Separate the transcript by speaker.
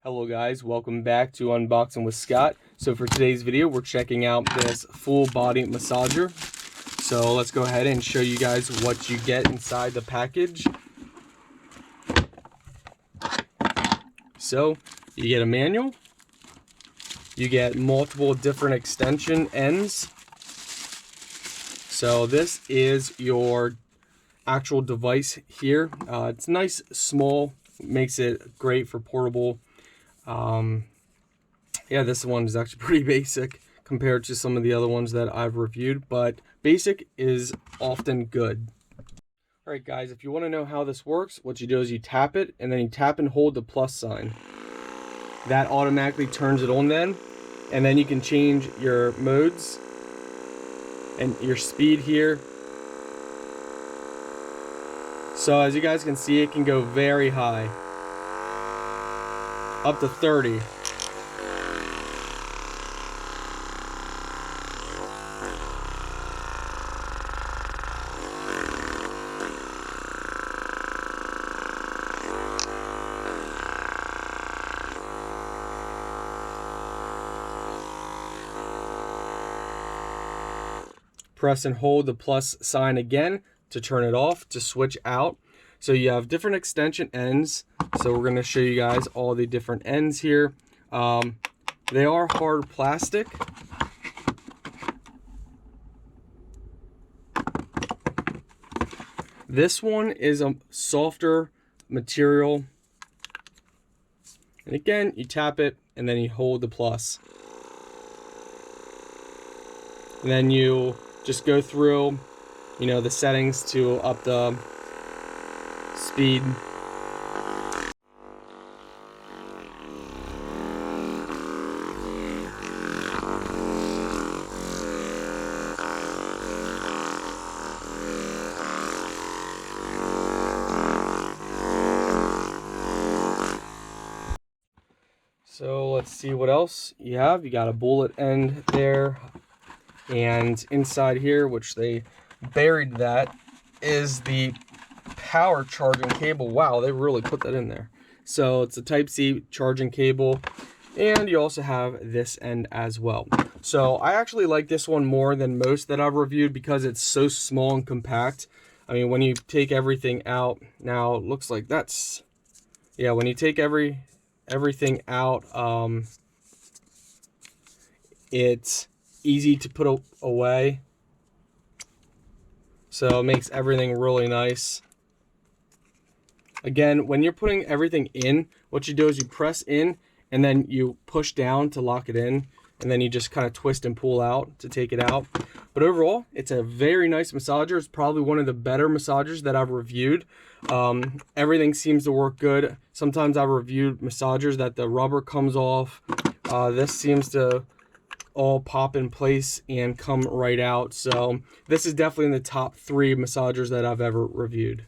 Speaker 1: Hello guys, welcome back to Unboxing with Scott. So for today's video, we're checking out this full body massager. So let's go ahead and show you guys what you get inside the package. So you get a manual, you get multiple different extension ends. So this is your actual device here. It's nice, small, makes it great for portable. Yeah, this one is actually pretty basic compared to some of the other ones that I've reviewed, but basic is often good. All right, guys, if you want to know how this works, what you do is you tap it, and then you tap and hold the plus sign. That automatically turns it on then, and then you can change your modes and your speed here. So as you guys can see, it can go very high, up to 30. Press and hold the plus sign again to turn it off, to switch out. So you have different extension ends. So we're going to show you guys all the different ends here. They are hard plastic. This one is a softer material. And again, you tap it and then you hold the plus. And then you just go through, the settings to up the speed. So let's see what else you have. You got a bullet end there. And inside here, which they buried that, is the power charging cable. Wow, they really put that in there. So it's a Type-C charging cable. And you also have this end as well. So I actually like this one more than most that I've reviewed because it's so small and compact. I mean, when you take everything out, now it looks like that's, yeah, when you take everything out, it's easy to put away, so it makes everything really nice. Again, when you're putting everything in, what you do is you press in and then you push down to lock it in, and then you just kind of twist and pull out to take it out. But overall, it's a very nice massager. It's probably one of the better massagers that I've reviewed. Everything seems to work good. Sometimes I've reviewed massagers that the rubber comes off. This seems to all pop in place and come right out. So this is definitely in the top 3 massagers that I've ever reviewed.